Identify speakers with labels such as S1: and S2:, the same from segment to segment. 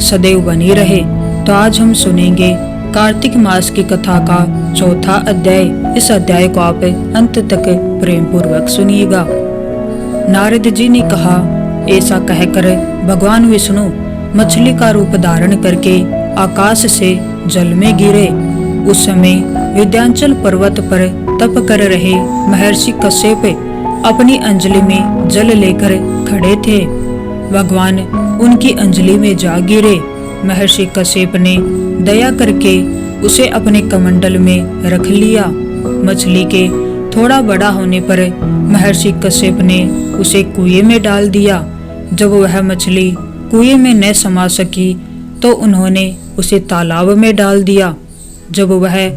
S1: सदैव बनी रहे। तो आज हम सुनेंगे कार्तिक मास की कथा का चौथा अध्याय। इस अध्याय को आप अंत तक प्रेम पूर्वक सुनिएगा। नारद जी ने कहा, ऐसा कहकर भगवान विष्णु मछली का रूप धारण करके आकाश से जल में गिरे। उस समय विंध्याचल पर्वत पर तप कर रहे महर्षि कश्यप अपनी अंजलि में जल लेकर खड़े थे। भगवान उनकी अंजलि में जा गिरे। महर्षि कश्यप ने दया करके उसे अपने कमंडल में रख लिया। मछली के थोड़ा बड़ा होने पर महर्षि कश्यप ने उसे कुएं में डाल दिया। जब वह मछली कुएं में न समा सकी तो उन्होंने उसे तालाब में डाल दिया। जब वह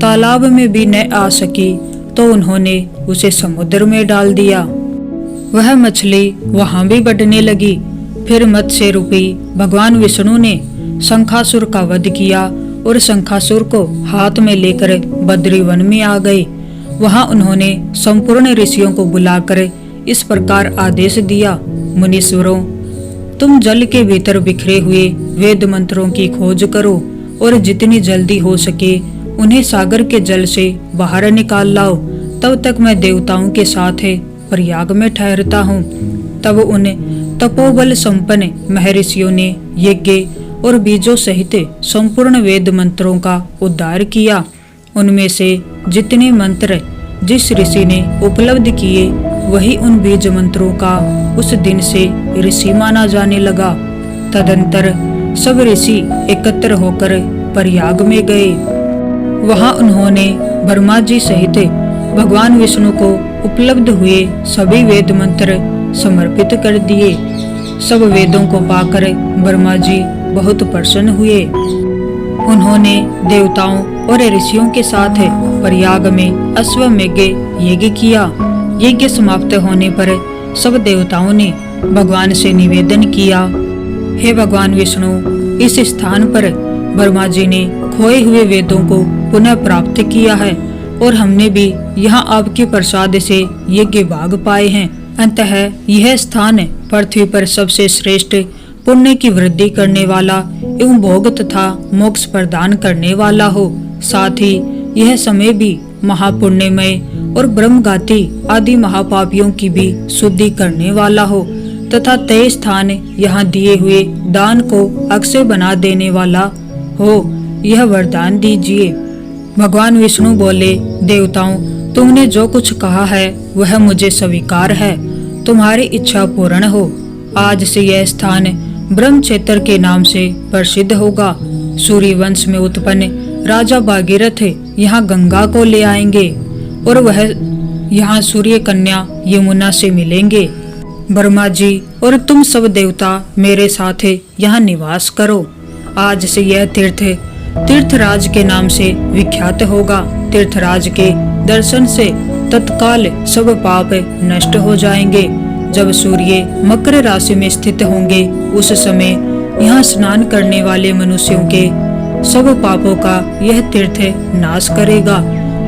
S1: तालाब में भी न आ सकी तो उन्होंने उसे समुद्र में डाल दिया। वह मछली वहां भी बढ़ने लगी। फिर मत्स्य रूपी भगवान विष्णु ने शंखासुर का वध किया और शंखासुर को हाथ में लेकर बद्री वन में आ गए। वहां उन्होंने संपूर्ण ऋषियों को बुलाकर इस प्रकार आदेश दिया, मुनीश्वरों, तुम जल के भीतर बिखरे हुए वेद मंत्रों की खोज करो और जितनी जल्दी हो सके उन्हें सागर के जल से बाहर निकाल लाओ। तब तक मैं देवताओं के साथ प्रयाग में ठहरता हूँ। तब उन तपोबल संपन्न महर्षियों ने यज्ञ और बीजों सहित संपूर्ण वेद मंत्रों का उद्धार किया। उनमें से जितने मंत्र जिस ऋषि ने उपलब्ध किए वही उन बीज मंत्रों का उस दिन से ऋषि माना जाने लगा। तदंतर सब ऋषि एकत्र होकर प्रयाग में गए। वहां उन्होंने ब्रह्मा जी सहित भगवान विष्णु को उपलब्ध हुए सभी वेद मंत्र समर्पित कर दिए। सब वेदों को पाकर ब्रह्मा जी बहुत प्रसन्न हुए। उन्होंने देवताओं और ऋषियों के साथ प्रयाग में अश्वमेघ यज्ञ किया। यज्ञ समाप्त होने पर सब देवताओं ने भगवान से निवेदन किया, हे भगवान विष्णु, इस स्थान पर ब्रह्मा जी ने खोए हुए वेदों को पुनः प्राप्त किया है और हमने भी यहाँ आपके प्रसाद से यज्ञ भाग पाए हैं। अतः यह स्थान पृथ्वी पर सबसे श्रेष्ठ पुण्य की वृद्धि करने वाला एवं भोग तथा मोक्ष प्रदान करने वाला हो। साथ ही यह समय भी महापुण्यमय और ब्रह्मघाती आदि महापापियों की भी शुद्धि करने वाला हो तथा तय स्थान यहाँ दिए हुए दान को अक्षय बना देने वाला हो, यह वरदान दीजिए। भगवान विष्णु बोले, देवताओं, तुमने जो कुछ कहा है वह मुझे स्वीकार है। तुम्हारी इच्छा पूर्ण हो। आज से यह स्थान ब्रह्म क्षेत्र के नाम से प्रसिद्ध होगा। सूर्य वंश में उत्पन्न राजा भागीरथ यहाँ गंगा को ले आएंगे और वह यहाँ सूर्य कन्या यमुना से मिलेंगे। ब्रह्मा जी और तुम सब देवता मेरे साथ यहाँ निवास करो। आज से यह तीर्थराज के नाम से विख्यात होगा। तीर्थराज के दर्शन से तत्काल सब पाप नष्ट हो जाएंगे। जब सूर्य मकर राशि में स्थित होंगे उस समय यहाँ स्नान करने वाले मनुष्यों के सब पापों का यह तीर्थ नाश करेगा।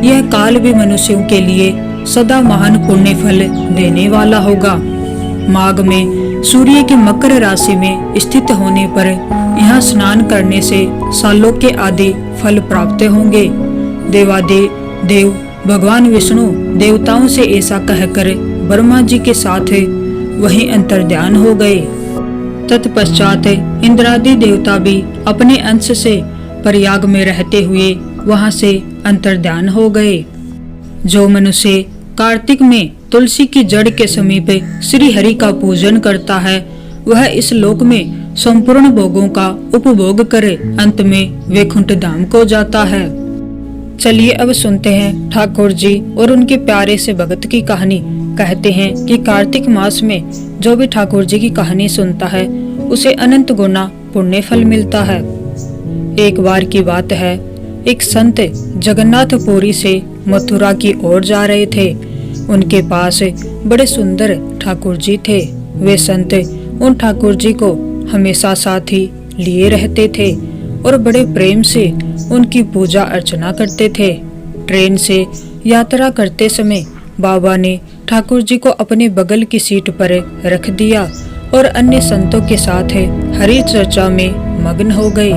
S1: यह काल भी मनुष्यों के लिए सदा महान पुण्य फल देने वाला होगा। माघ में सूर्य के मकर राशि में स्थित होने पर यहाँ स्नान करने से सालों के आदि फल प्राप्त होंगे। देव भगवान विष्णु देवताओं से ऐसा कहकर ब्रह्मा जी के साथ वहीं अंतर्ध्यान हो गए। तत्पश्चात इंद्रादि देवता भी अपने अंश से प्रयाग में रहते हुए वहां से अंतर्ध्यान हो गए। जो मनुष्य कार्तिक में तुलसी की जड़ के समीप श्री हरि का पूजन करता है वह इस लोक में संपूर्ण भोगों का उपभोग करे अंत में वैकुंठ धाम को जाता है। चलिए अब सुनते हैं ठाकुर जी और उनके प्यारे से भगत की कहानी। कहते हैं कि कार्तिक मास में जो भी ठाकुर जी की कहानी सुनता है उसे अनंत गुना पुण्य फल मिलता है। एक बार की बात है, एक संत जगन्नाथपुरी से मथुरा की ओर जा रहे थे। उनके पास बड़े सुंदर ठाकुर जी थे। वे संत उन ठाकुर जी को हमेशा साथ ही लिए रहते थे और बड़े प्रेम से उनकी पूजा अर्चना करते थे। ट्रेन से यात्रा करते समय बाबा ने ठाकुर जी को अपने बगल की सीट पर रख दिया और अन्य संतों के साथ हरि चर्चा में मग्न हो गए।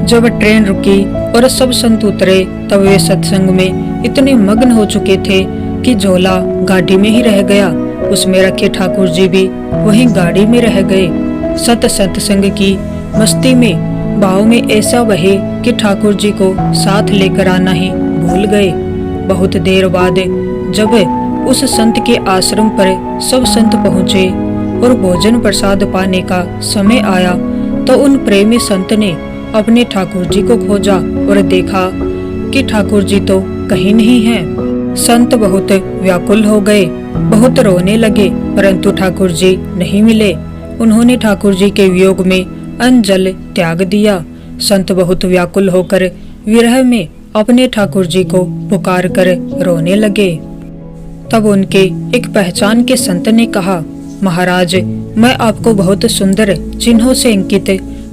S1: जब ट्रेन रुकी और सब संत उतरे तब वे सत्संग में इतने मग्न हो चुके थे कि झोला गाड़ी में ही रह गया। उसमें रखे ठाकुर जी भी वहीं गाड़ी में रह गए। सत्संग की मस्ती में भाव में ऐसा बहे कि ठाकुर जी को साथ लेकर आना ही भूल गए। बहुत देर बाद जब उस संत के आश्रम पर सब संत पहुँचे और भोजन प्रसाद पाने का समय आया तो उन प्रेमी संत ने अपने ठाकुर जी को खोजा और देखा कि ठाकुर जी तो कहीं नहीं हैं। संत बहुत व्याकुल हो गए, बहुत रोने लगे, परंतु ठाकुर जी नहीं मिले। उन्होंने ठाकुर जी के वियोग में अन्न जल त्याग दिया। संत बहुत व्याकुल होकर विरह में अपने ठाकुर जी को पुकार कर रोने लगे। तब उनके एक पहचान के संत ने कहा, महाराज, मैं आपको बहुत सुंदर चिन्हों से अंकित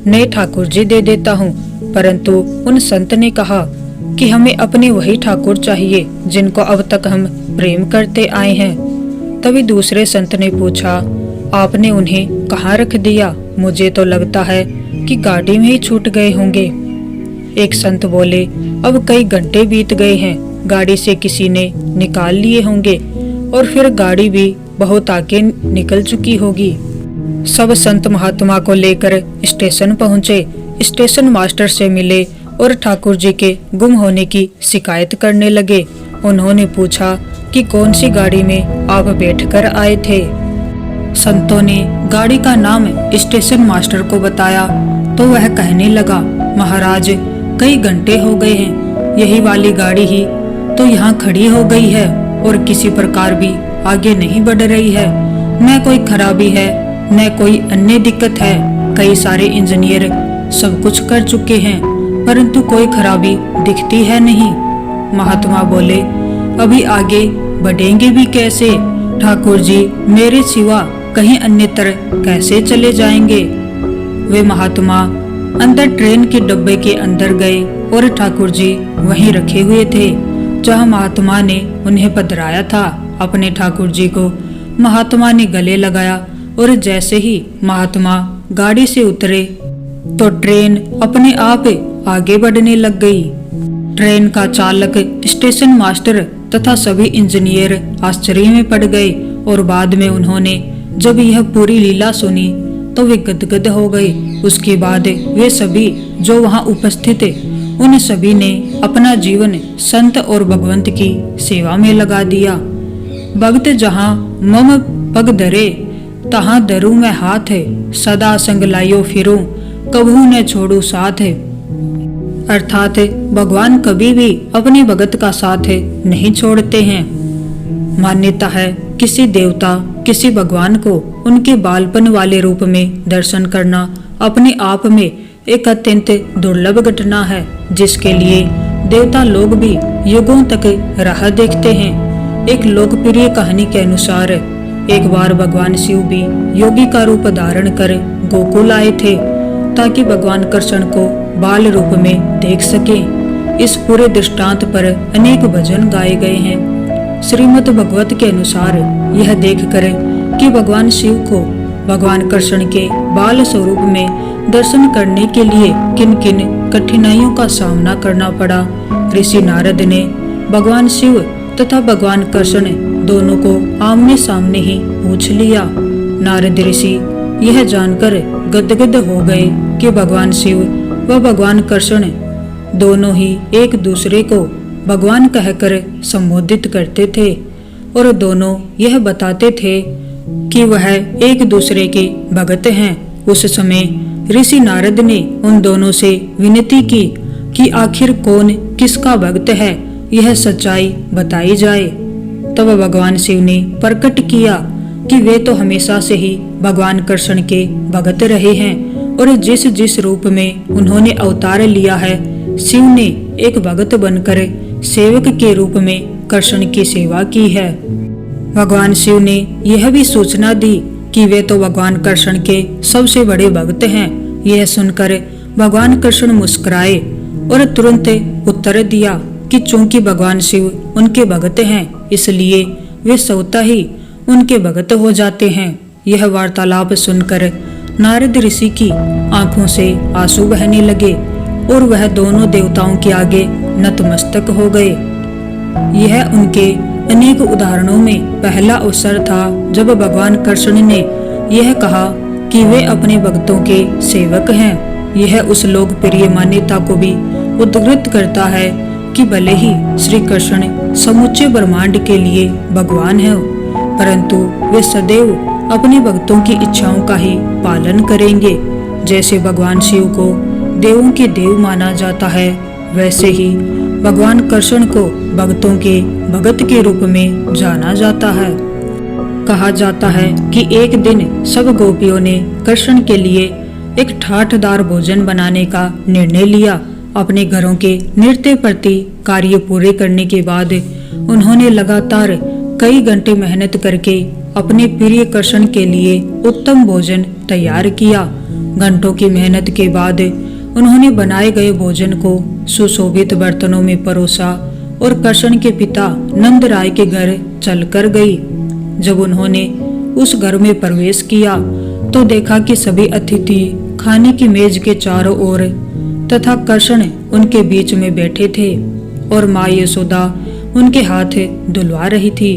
S1: नए ठाकुर जी दे देता हूँ। परंतु उन संत ने कहा कि हमें अपने वही ठाकुर चाहिए जिनको अब तक हम प्रेम करते आए हैं। तभी दूसरे संत ने पूछा, आपने उन्हें कहाँ रख दिया? मुझे तो लगता है कि गाड़ी में ही छूट गए होंगे। एक संत बोले, अब कई घंटे बीत गए हैं, गाड़ी से किसी ने निकाल लिए होंगे और फिर गाड़ी भी बहुत आगे निकल चुकी होगी। सब संत महात्मा को लेकर स्टेशन पहुँचे। स्टेशन मास्टर से मिले और ठाकुर जी के गुम होने की शिकायत करने लगे। उन्होंने पूछा कि कौन सी गाड़ी में आप बैठकर आए थे। संतों ने गाड़ी का नाम स्टेशन मास्टर को बताया तो वह कहने लगा, महाराज, कई घंटे हो गए हैं, यही वाली गाड़ी ही तो यहाँ खड़ी हो गई है और किसी प्रकार भी आगे नहीं बढ़ रही है। न कोई खराबी है न कोई अन्य दिक्कत है। कई सारे इंजीनियर सब कुछ कर चुके हैं परंतु कोई खराबी दिखती है नहीं। महात्मा बोले, अभी आगे बढ़ेंगे भी कैसे? ठाकुर जी मेरे सिवा कहीं अन्यत्र कैसे चले जाएंगे? वे महात्मा अंदर ट्रेन के डब्बे के अंदर गए और ठाकुर जी वहीं रखे हुए थे जहां महात्मा ने उन्हें पधराया था। अपने ठाकुर जी को महात्मा ने गले लगाया और जैसे ही महात्मा गाड़ी से उतरे तो ट्रेन अपने आप आगे बढ़ने लग गई। ट्रेन का चालक, स्टेशन मास्टर तथा सभी इंजीनियर आश्चर्य में पड़ गए और बाद में उन्होंने जब यह पूरी लीला सुनी तो वे गदगद हो गए। उसके बाद वे सभी जो वहां उपस्थित उन सभी ने अपना जीवन संत और भगवंत की सेवा में लगा दिया। भक्त जहाँ मम पग धरे तहाँ धरूं मैं हाथ, सदा संग लायो फिरूं कभू न छोड़ू साथ। अर्थात भगवान कभी भी अपने भगत का साथ नहीं छोड़ते हैं। मान्यता है किसी देवता किसी भगवान को उनके बालपन वाले रूप में दर्शन करना अपने आप में एक अत्यंत दुर्लभ घटना है, जिसके लिए देवता लोग भी युगों तक राह देखते हैं। एक लोकप्रिय कहानी के अनुसार एक बार भगवान शिव भी योगी का रूप धारण कर गोकुल आए थे ताकि भगवान कृष्ण को बाल रूप में देख सके। इस पूरे दृष्टांत पर अनेक भजन गाए गए हैं। श्रीमद् भगवत के अनुसार यह देखकर कि भगवान शिव को भगवान कृष्ण के बाल स्वरूप में दर्शन करने के लिए किन किन कठिनाइयों का सामना करना पड़ा, ऋषि नारद ने भगवान शिव तथा भगवान कृष्ण दोनों को आमने सामने ही पूछ लिया। नारद ऋषि यह जानकर गदगद हो गए कि भगवान शिव व भगवान कृष्ण दोनों ही एक दूसरे को भगवान कहकर संबोधित करते थे और दोनों यह बताते थे कि वह एक दूसरे के भगत हैं। उस समय ऋषि नारद ने उन दोनों से विनती की कि आखिर कौन किसका भक्त है, यह सच्चाई बताई जाए। तब भगवान शिव ने प्रकट किया कि वे तो हमेशा से ही भगवान कृष्ण के भगत रहे हैं और जिस जिस रूप में उन्होंने अवतार लिया है, शिव ने एक भगत बनकर सेवक के रूप में कृष्ण की सेवा की है। भगवान शिव ने यह भी सूचना दी कि वे तो भगवान कृष्ण के सबसे बड़े भक्त हैं। यह सुनकर भगवान कृष्ण मुस्कुराए और तुरंत उत्तर दिया कि चूंकि भगवान शिव उनके भगत हैं इसलिए वे स्वतः ही उनके भगत हो जाते हैं। यह वार्तालाप सुनकर नारद ऋषि की आंखों से आंसू बहने लगे और वह दोनों देवताओं के आगे नतमस्तक हो गए। यह उनके अनेक उदाहरणों में पहला अवसर था जब भगवान कृष्ण ने यह कहा कि वे अपने भक्तों के सेवक हैं। यह उस लोकप्रिय मान्यता को भी उद्धृत करता है कि भले ही श्री कृष्ण समूचे ब्रह्मांड के लिए भगवान हैं, परंतु वे सदैव अपने भक्तों की इच्छाओं का ही पालन करेंगे। जैसे भगवान शिव को देवों के देव माना जाता है, वैसे ही भगवान कृष्ण को भक्तों के भगत के रूप में जाना जाता है। कहा जाता है कि एक दिन सब गोपियों ने कृष्ण के लिए एक ठाठदार भोजन बनाने का निर्णय लिया। अपने घरों के नृत्य प्रति कार्य पूरे करने के बाद उन्होंने लगातार कई घंटे मेहनत करके अपने प्रिय कृष्ण के लिए उत्तम भोजन तैयार किया। घंटों की मेहनत के बाद उन्होंने बनाए गए भोजन को सुशोभित बर्तनों में परोसा और कृष्ण के पिता नंद राय के घर चलकर गई। जब उन्होंने उस घर में प्रवेश किया तो देखा कि सभी अतिथि खाने की मेज के चारों ओर तथा कृष्ण उनके बीच में बैठे थे और माँ यशोदा उनके हाथ धुलवा रही थी।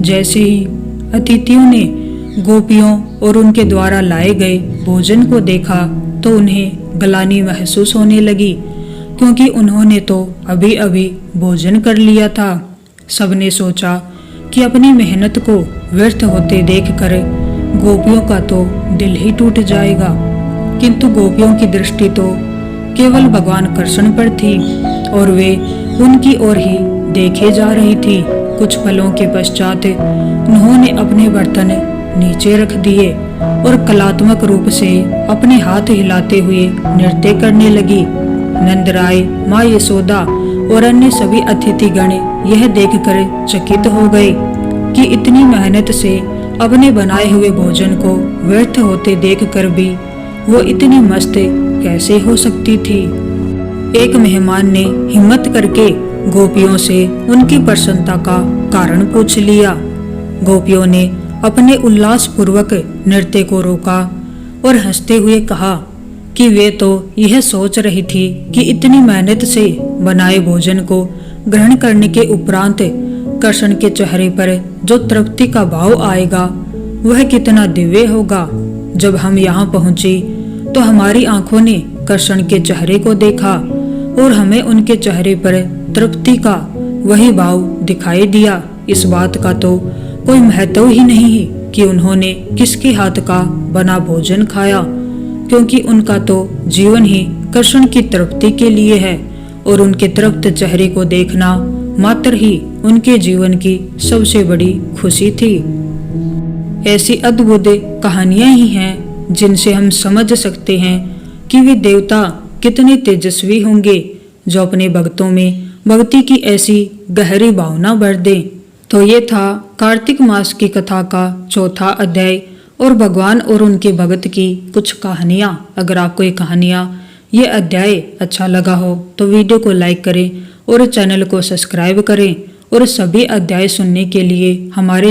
S1: जैसे ही अतिथियों ने गोपियों और उनके द्वारा लाए गए भोजन को देखा तो उन्हें ग्लानि महसूस होने लगी, क्योंकि उन्होंने तो अभी अभी भोजन कर लिया था। सबने सोचा कि अपनी मेहनत को व्यर्थ होते देखकर गोपियों का तो दिल ही टूट जाएगा, किंतु गोपियों की दृष्टि तो केवल भगवान कृष्ण पर थी और वे उनकी ओर ही देखे जा रही थी। कुछ पलों के पश्चात उन्होंने अपने बर्तन नीचे रख दिए और कलात्मक रूप से अपने हाथ हिलाते हुए नृत्य करने लगी। नंदराय, माँ यशोदा और अन्य सभी अतिथिगण यह देखकर चकित हो गए कि इतनी मेहनत से अपने बनाए हुए भोजन को व्यर्थ होते देखकर भी वो इतनी मस्त कैसे हो सकती थी। एक मेहमान ने हिम्मत करके गोपियों से उनकी प्रसन्नता का कारण पूछ लिया। गोपियों ने अपने उल्लास पूर्वक नृत्य को रोका और हंसते हुए कहा कि वे तो यह सोच रही थी कि इतनी मेहनत से बनाए भोजन को ग्रहण करने के उपरांत कृष्ण के चेहरे पर जो तृप्ति का भाव आएगा वह कितना दिव्य होगा। जब हम यहाँ पहुंची तो हमारी आंखों ने कृष्ण के चेहरे को देखा और हमें उनके चेहरे पर तृप्ति का वही भाव दिखाई दिया। इस बात का तो कोई महत्व ही नहीं कि उन्होंने किसके हाथ का बना भोजन खाया, क्योंकि उनका तो जीवन ही कृष्ण की तृप्ति के लिए है और उनके तृप्त चेहरे को देखना मात्र ही उनके जीवन की सबसे बड़ी खुशी थी। ऐसी अद्भुत कहानियां ही हैं जिनसे हम समझ सकते हैं कि वे देवता कितने तेजस्वी होंगे जो अपने भक्तों में भक्ति की ऐसी गहरी भावना भर दें। तो ये था कार्तिक मास की कथा का चौथा अध्याय और भगवान और उनके भक्त की कुछ कहानियां। अगर आपको ये कहानियां, ये अध्याय अच्छा लगा हो तो वीडियो को लाइक करें और चैनल को सब्सक्राइब करें और सभी अध्याय सुनने के लिए हमारे